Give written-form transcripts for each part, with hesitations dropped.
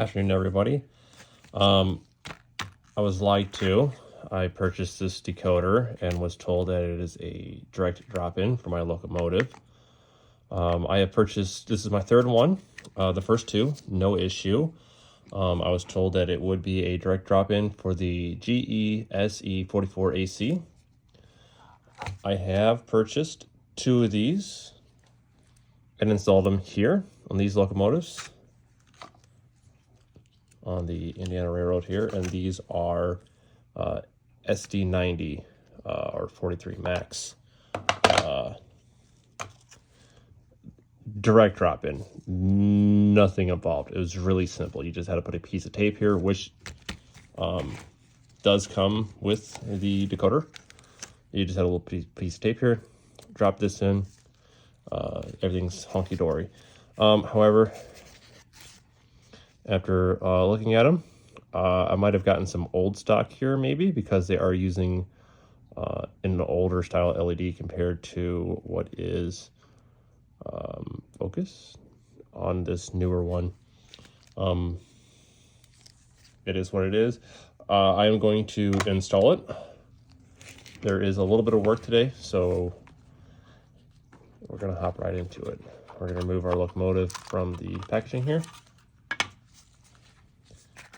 Afternoon, everybody. I was lied to. I purchased this decoder and was told that it is a direct drop-in for my locomotive. I have purchased, this is my third one. The first two, no issue. I was told that it would be a direct drop-in for the GE ES44AC. I have purchased two of these and installed them here on these locomotives on the Indiana Railroad here, and these are SD90 or 43 Max. Direct drop-in, nothing involved. It was really simple. You just had to put a piece of tape here, which does come with the decoder. You just had a little piece of tape here, drop this in, everything's honky-dory. However, after looking at them, I might have gotten some old stock here maybe, because they are using an older style LED compared to what is focus on this newer one. It is what it is. I am going to install it. There is a little bit of work today, so we're going to hop right into it. We're going to remove our locomotive from the packaging here.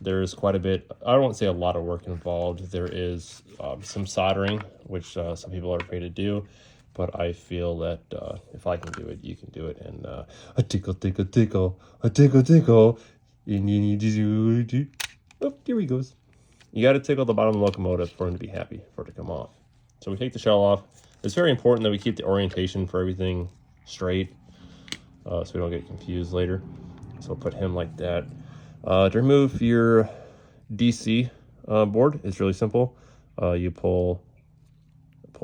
There is quite a bit, I won't say a lot of work involved. There is some soldering, which some people are afraid to do, but I feel that if I can do it, you can do it. And a tickle, tickle, tickle, a tickle, tickle. Oh, here he goes. You got to tickle the bottom of the locomotive for him to be happy, for it to come off. So we take the shell off. It's very important that we keep the orientation for everything straight, so we don't get confused later. So we'll put him like that. To remove your DC board, it's really simple. You pull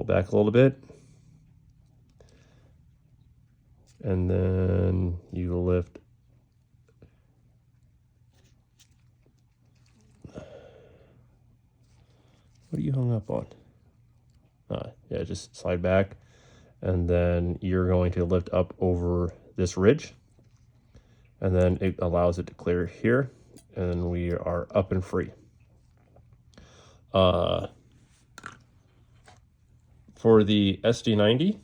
back a little bit, and then you lift. What are you hung up on? Yeah, just slide back, and then you're going to lift up over this ridge, and then it allows it to clear here, and we are up and free. For the SD90,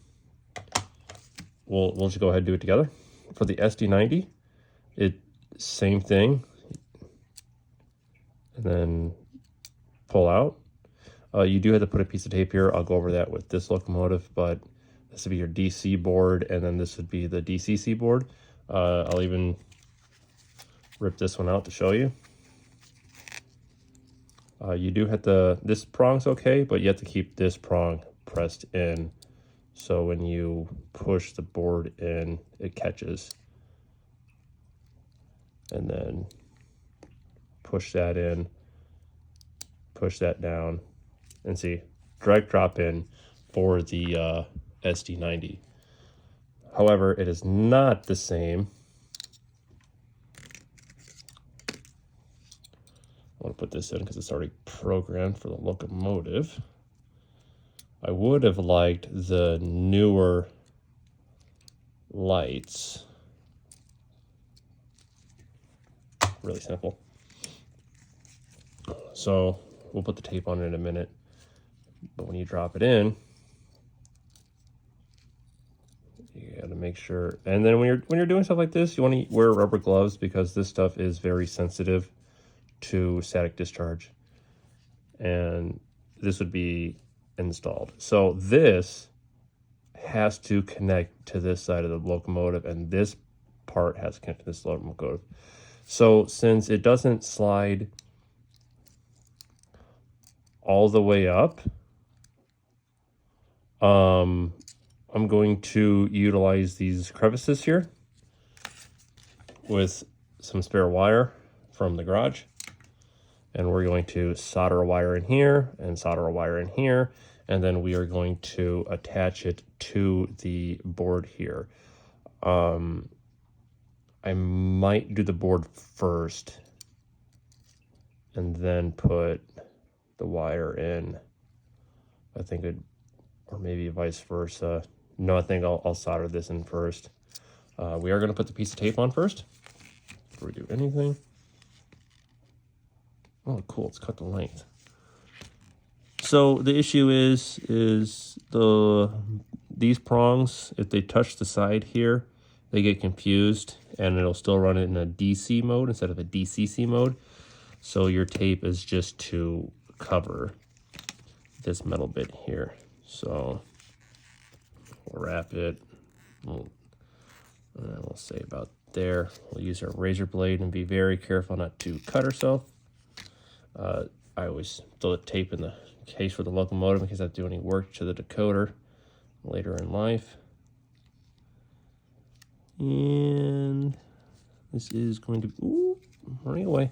we'll just go ahead and do it together. For the SD90, same thing, and then pull out. You do have to put a piece of tape here. I'll go over that with this locomotive, but this would be your DC board, and then this would be the DCC board. I'll even rip this one out to show you. You do have to, this prong's okay, but you have to keep this prong pressed in, so when you push the board in, it catches. And then push that in, push that down, and see, direct drop in for the SD90. However, it is not the same. I want to put this in because it's already programmed for the locomotive. I would have liked the newer lights. Really simple. So we'll put the tape on it in a minute, but when you drop it in, you got to make sure. And then when you're doing stuff like this, you want to wear rubber gloves, because this stuff is very sensitive to static discharge, and this would be installed. So this has to connect to this side of the locomotive, and this part has to connect to this locomotive. So since it doesn't slide all the way up, I'm going to utilize these crevices here with some spare wire from the garage, and we're going to solder a wire in here and solder a wire in here, and then we are going to attach it to the board here. I might do the board first and then put the wire in. I think it, or maybe vice versa. No, I think I'll solder this in first. We are going to put the piece of tape on first before we do anything. Oh, cool, it's cut the length. So the issue is these prongs, if they touch the side here, they get confused and it'll still run it in a DC mode instead of a DCC mode. So your tape is just to cover this metal bit here. So we'll wrap it. We'll say about there. We'll use our razor blade and be very careful not to cut ourselves. I always throw the tape in the case for the locomotive in case I have to do any work to the decoder later in life. And this is going to be, ooh, running away.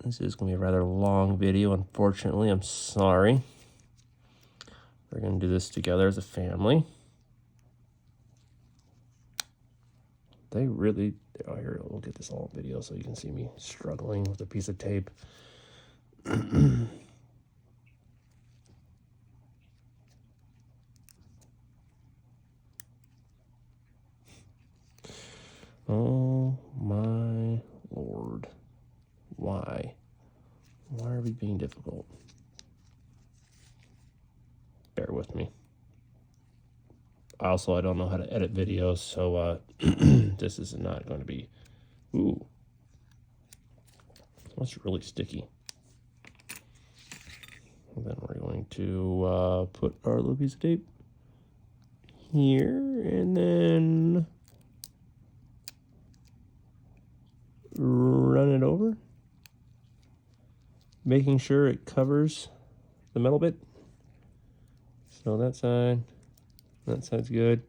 This is going to be a rather long video, unfortunately. I'm sorry. We're going to do this together as a family. They really, oh, here, we'll get this all in video so you can see me struggling with a piece of tape. Oh my Lord. Why? Why are we being difficult? Bear with me. Also, I don't know how to edit videos, so this is not going to be, ooh, that's really sticky. And then we're going to put our little piece of tape here, and then run it over, making sure it covers the metal bit. So that side's good.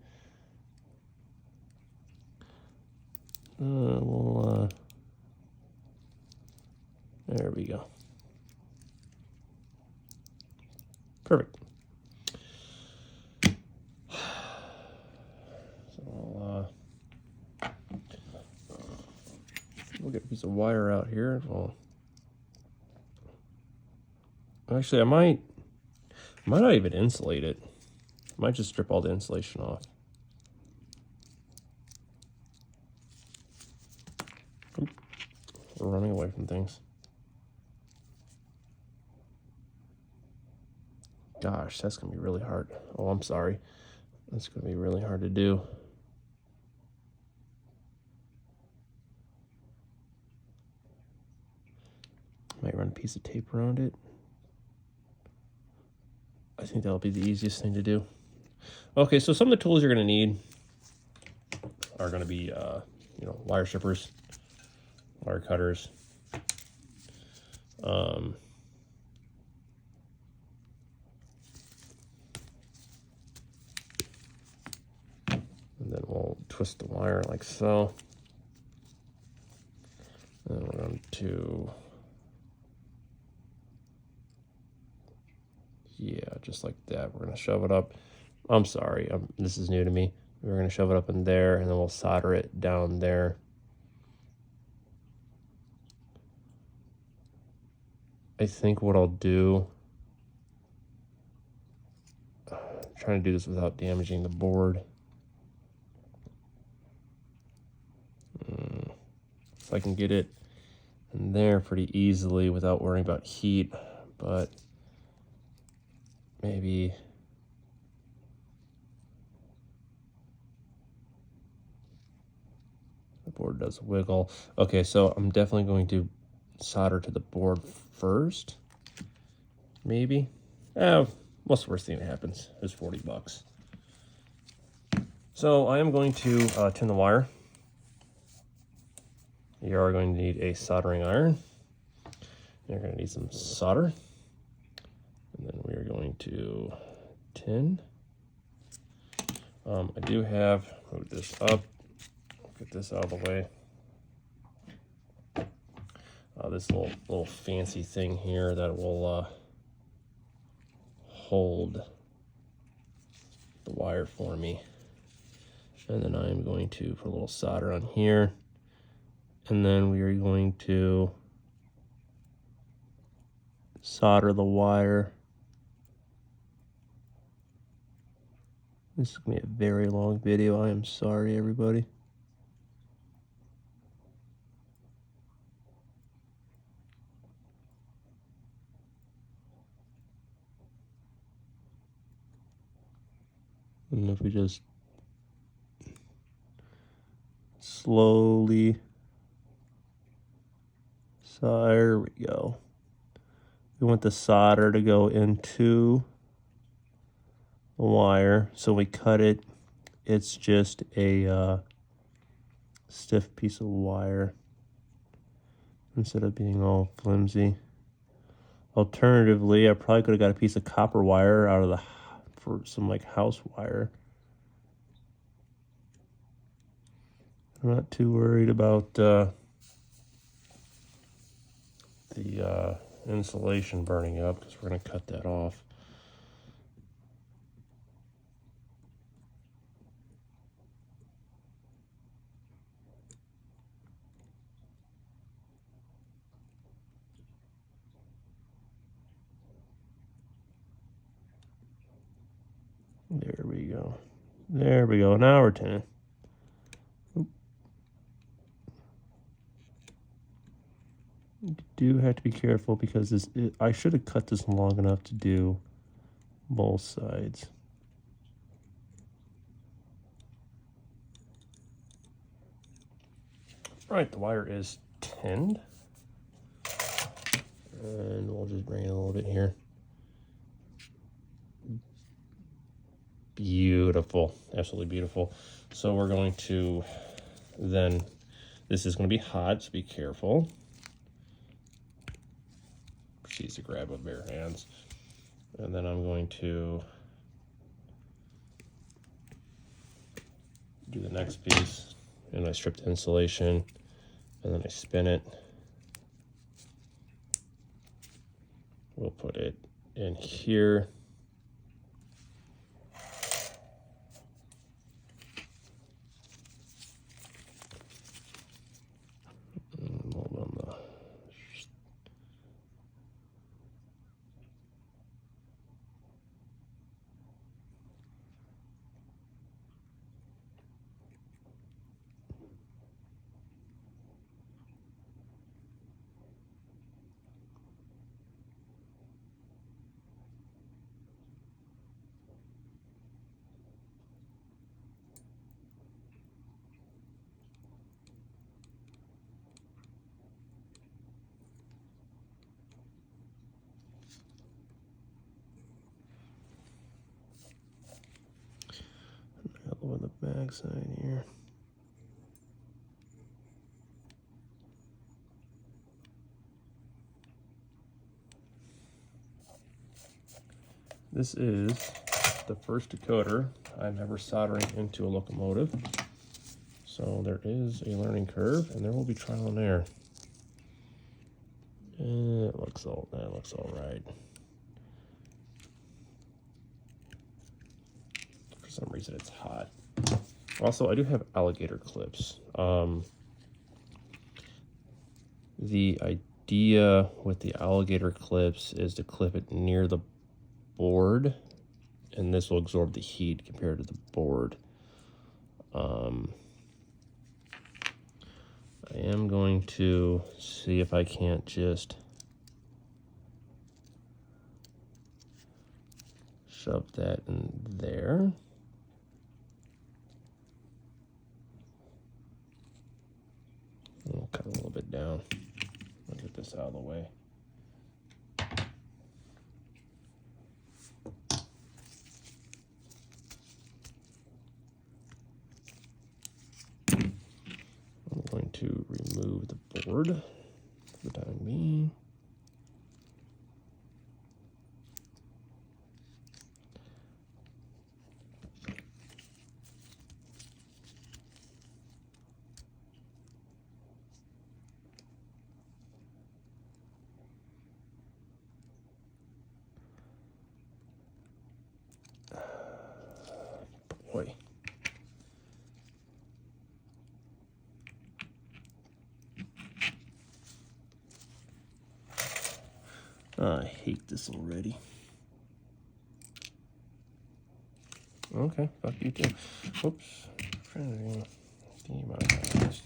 There we go. Perfect. So we'll get a piece of wire out here. Well, actually, I might not even insulate it. I might just strip all the insulation off. Oop. We're running away from things. Gosh, that's gonna be really hard. Oh, I'm sorry. That's gonna be really hard to do. Might run a piece of tape around it. I think that'll be the easiest thing to do. Okay, so some of the tools you're gonna need are gonna be, you know, wire strippers, wire cutters, and then we'll twist the wire like so. And then we're going to, yeah, just like that. We're going to shove it up. I'm sorry, this is new to me. We're going to shove it up in there, and then we'll solder it down there. I think what I'll do, trying to do this without damaging the board. If I can get it in there pretty easily without worrying about heat, but maybe the board does wiggle. Okay, so I'm definitely going to solder to the board first. Maybe. What's the worst thing that happens? It's 40 bucks. So I am going to tin the wire. You are going to need a soldering iron. You're going to need some solder. And then we are going to tin. I do have, move this up, get this out of the way. This little fancy thing here that will hold the wire for me. And then I am going to put a little solder on here. And then we are going to solder the wire. This is going to be a very long video. I am sorry, everybody. And if we just slowly, there we go. We want the solder to go into the wire. So we cut it. It's just a stiff piece of wire instead of being all flimsy. Alternatively, I probably could have got a piece of copper wire out of for some like house wire. I'm not too worried about the insulation burning up because we're going to cut that off. There we go. There we go. Now we're 10. You do have to be careful because I should have cut this long enough to do both sides. All right, the wire is tinned. And we'll just bring it a little bit here. Beautiful, absolutely beautiful. So we're going to then, this is going to be hot, so be careful. It's easy to grab with bare hands. And then I'm going to do the next piece, and I strip the insulation, and then I spin it. We'll put it in here. On the back side here. This is the first decoder I'm ever soldering into a locomotive. So there is a learning curve and there will be trial and error. And that looks all right. For some reason it's hot. Also, I do have alligator clips. The idea with the alligator clips is to clip it near the board, and this will absorb the heat compared to the board. I am going to see if I can't just shove that in there. We'll cut a little bit down. I'll get this out of the way. I'm going to remove the board for the time being. Boy. I hate this already. Okay, fuck you too. Whoops. Demonized.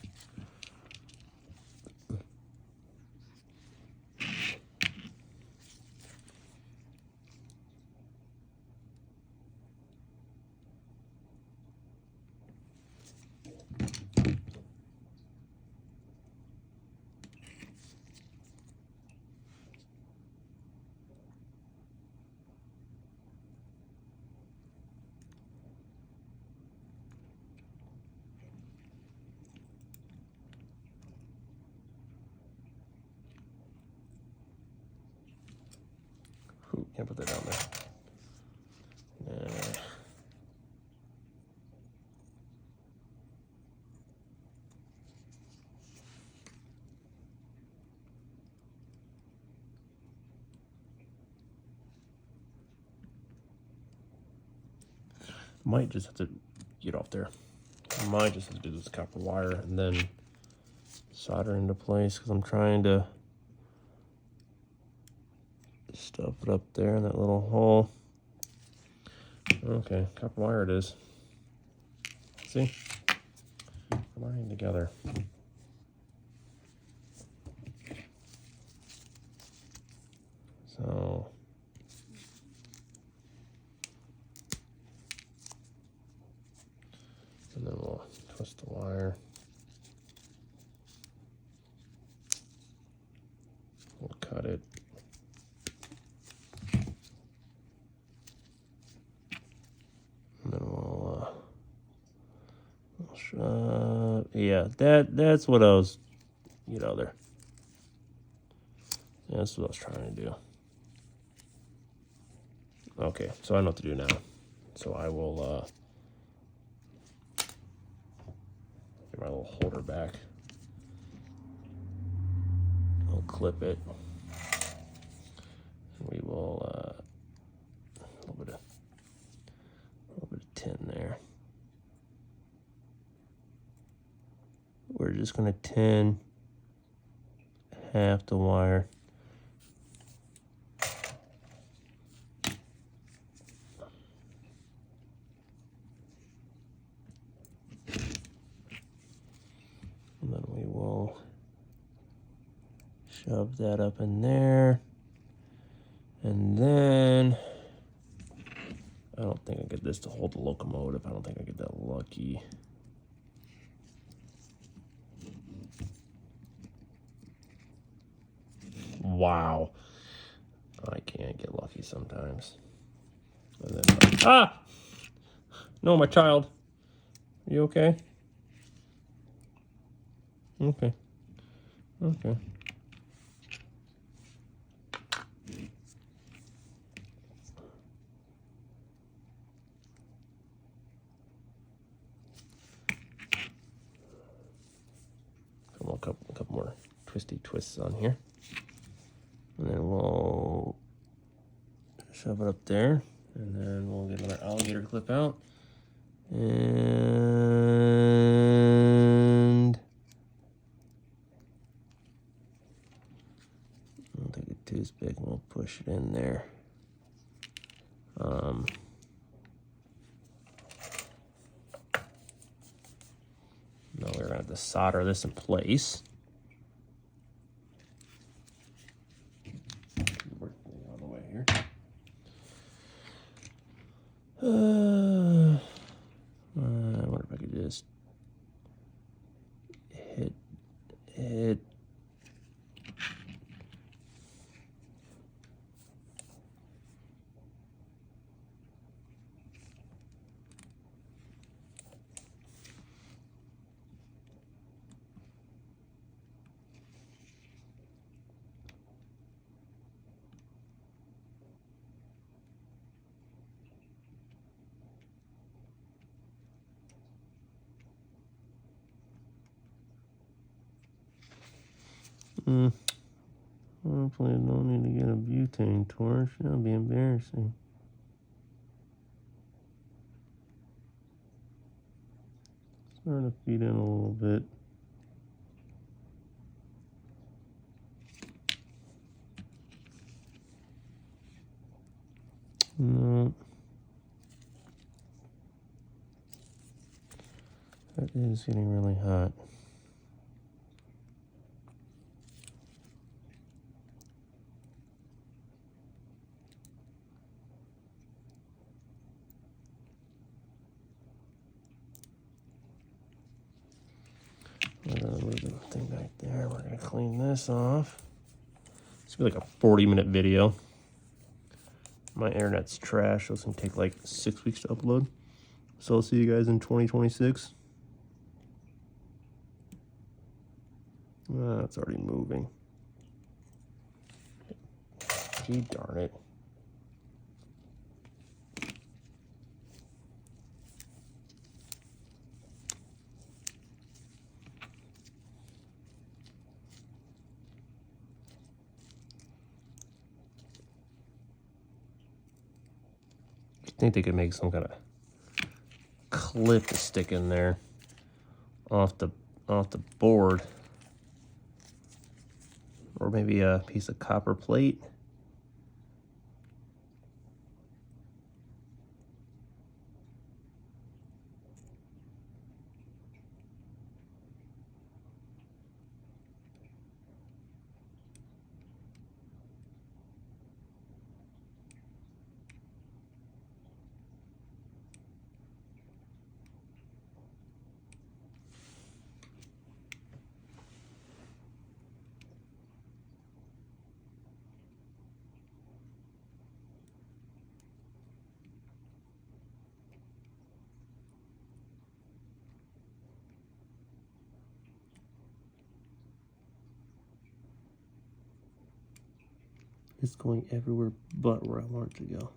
Might just have to get off there. I might just have to do this copper wire and then solder into place because I'm trying to stuff it up there in that little hole. Okay, copper wire it is. See? Combining together. So and then we'll twist the wire. We'll cut it. And then yeah, that's what I was, there. That's what I was trying to do. Okay, so I know what to do now. So I will get my little holder back. I'll clip it. And we will a little bit of tin there. We're just gonna tin half the wire. And then we will shove that up in there. And then, I don't think I get this to hold the locomotive. I don't think I get that lucky. Wow. I can't get lucky sometimes. And then, no, my child. Are you okay? Okay. Okay. A couple more twisty twists on here. And then we'll shove it up there. And then we'll get another alligator clip out. And I'll take a toothpick and we'll push it in there. Now we're gonna have to solder this in place. Work all the way here. I wonder if I could just hit. Hopefully I don't need to get a butane torch. That would be embarrassing. Starting to feed in a little bit. No. That is getting really hot. We're gonna move the thing back there. We're gonna clean this off. It's gonna be like a 40-minute video. My internet's trash, so it's gonna take like 6 weeks to upload. So I'll see you guys in 2026. It's already moving. Gee darn it. I think they could make some kind of clip to stick in there off the board, or maybe a piece of copper plate. It's going everywhere but where I want it to go.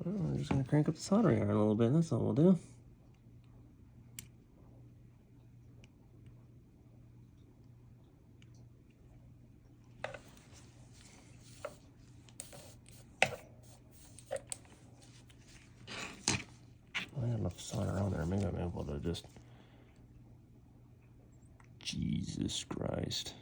I'm just going to crank up the soldering iron a little bit, that's all we'll do. I have enough solder on there, maybe I'm able to just... Jesus Christ.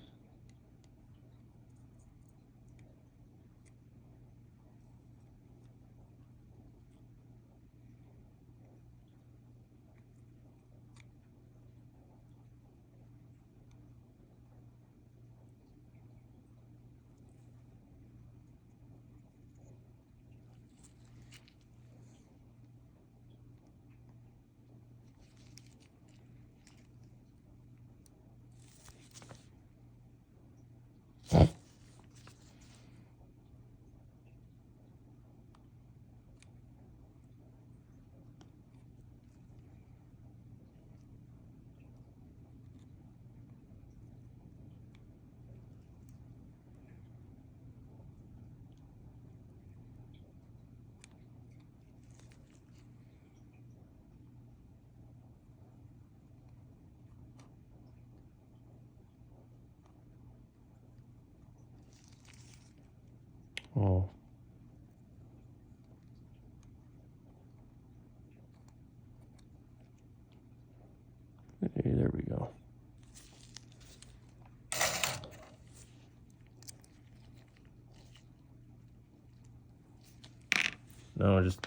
Oh. Hey, there we go. Now I just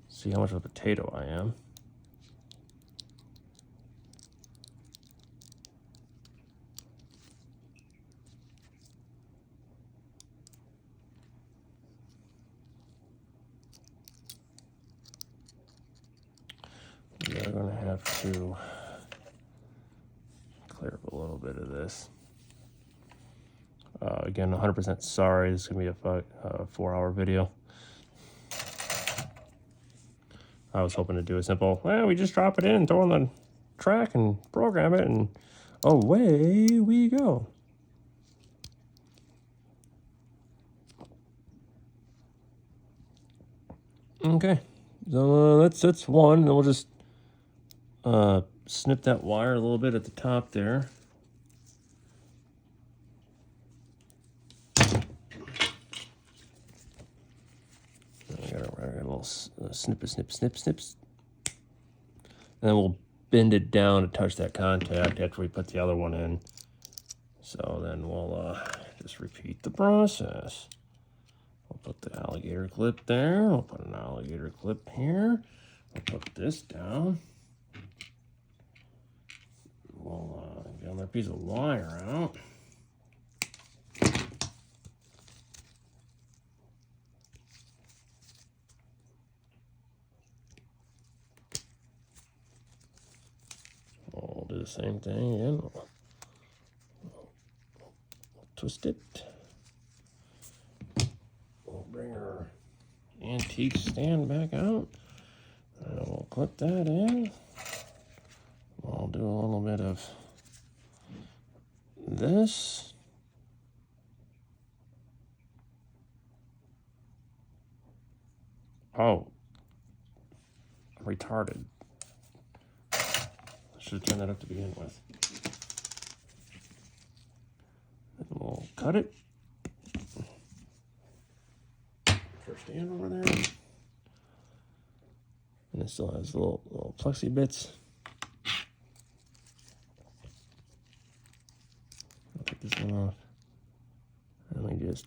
see how much of a potato I am. We're going to have to clear up a little bit of this. Again, 100% sorry, this is going to be a 4-hour video. I was hoping to do a simple, well, we just drop it in, throw on the track and program it, and away we go. Okay, so that's one, and then we'll just snip that wire a little bit at the top there. I got a little snips. And then we'll bend it down to touch that contact after we put the other one in. So then we'll just repeat the process. We'll put the alligator clip there. We'll put an alligator clip here. We'll put this down. We'll get another piece of wire out. We'll do the same thing again. We'll twist it. We'll bring our antique stand back out. And we'll clip that in. We'll do a little bit of this. Oh, I'm retarded. I should have turned that up to begin with. And we'll cut it. First stand over there. And it still has little plexi bits. I'll take this one off. And we just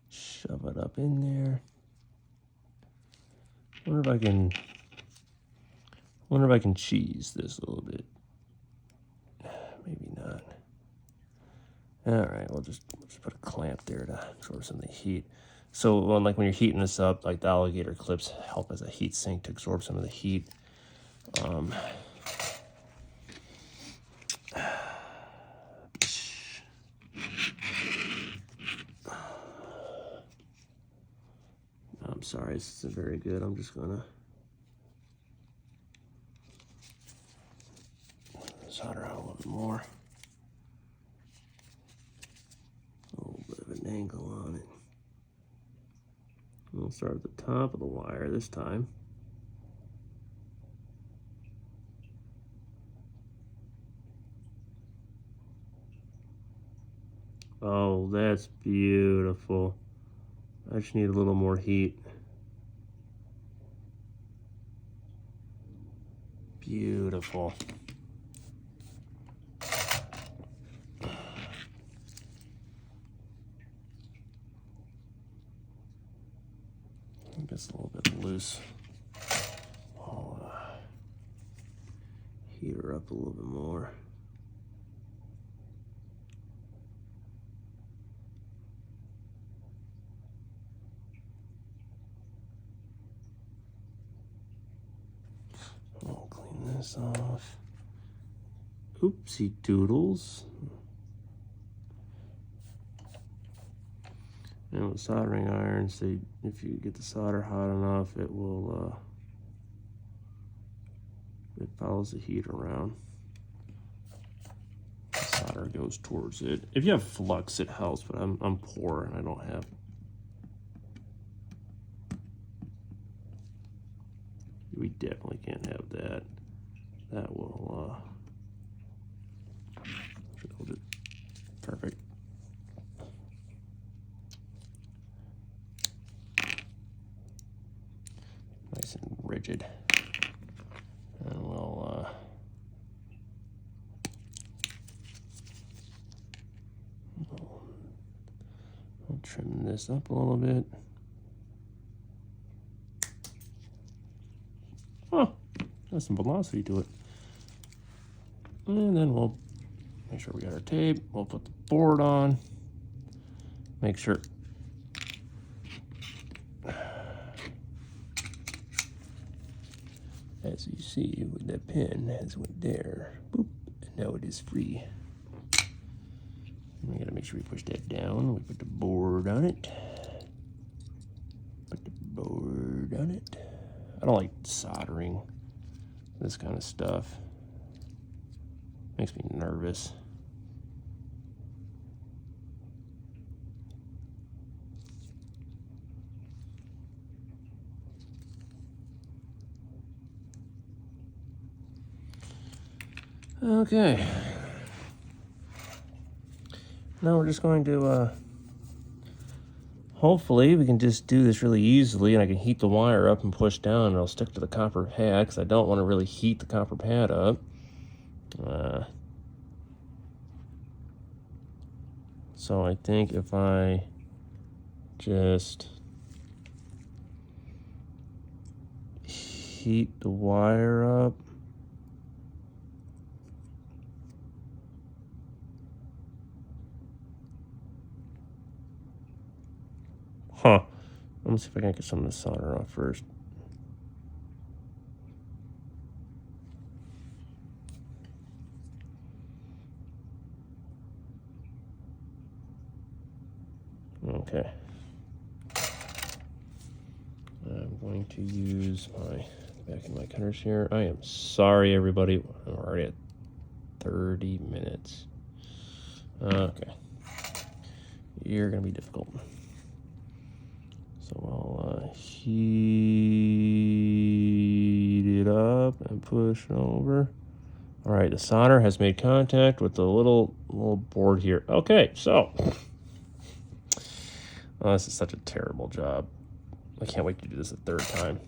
shove it up in there. Wonder if I can cheese this a little bit. Maybe not. All right, we'll just put a clamp there to absorb some of the heat. So, like when you're heating this up, like the alligator clips help as a heat sink to absorb some of the heat. I'm sorry, this isn't very good. I'm just gonna solder out a little bit more. A little bit of an angle on it. We'll start at the top of the wire this time. Oh, that's beautiful. I just need a little more heat. Beautiful. It's a little bit loose. I'll heat her up a little bit more. I'll clean this off. Oopsie doodles. And with soldering irons, if you get the solder hot enough, it will it follows the heat around. The solder goes towards it. If you have flux, it helps, but I'm poor and I don't have. We definitely can't have that. That will hold it. Perfect. Nice and rigid. And we'll trim this up a little bit. Oh, got some velocity to it. And then we'll make sure we got our tape. We'll put the board on. Make sure. As you see, with that pin has went there. Boop. And now it is free. We gotta make sure we push that down. We put the board on it. Put the board on it. I don't like soldering this kind of stuff. Makes me nervous. Okay. Now we're just going to, hopefully we can just do this really easily and I can heat the wire up and push down and it'll stick to the copper pad because I don't want to really heat the copper pad up. So I think if I just heat the wire up, let me see if I can get some of the solder off first. Okay. I'm going to use my back in my cutters here. I am sorry, everybody. I'm already at 30 minutes. Okay. You're going to be difficult. So I'll heat it up and push over. All right, the solder has made contact with the little board here. Okay, so this is such a terrible job. I can't wait to do this a third time.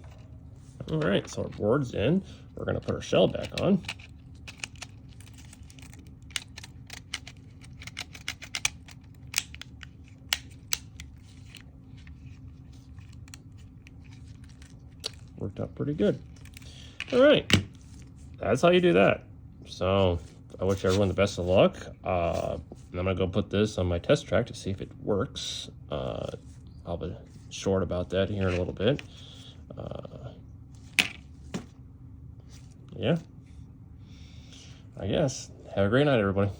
All right, so our board's in. We're gonna put our shell back on. Worked out pretty good. All right, that's how you do that. So I wish everyone the best of luck. I'm gonna go put this on my test track to see if it works. I'll be short about that here in a little bit. Yeah, I guess. Have a great night, everybody.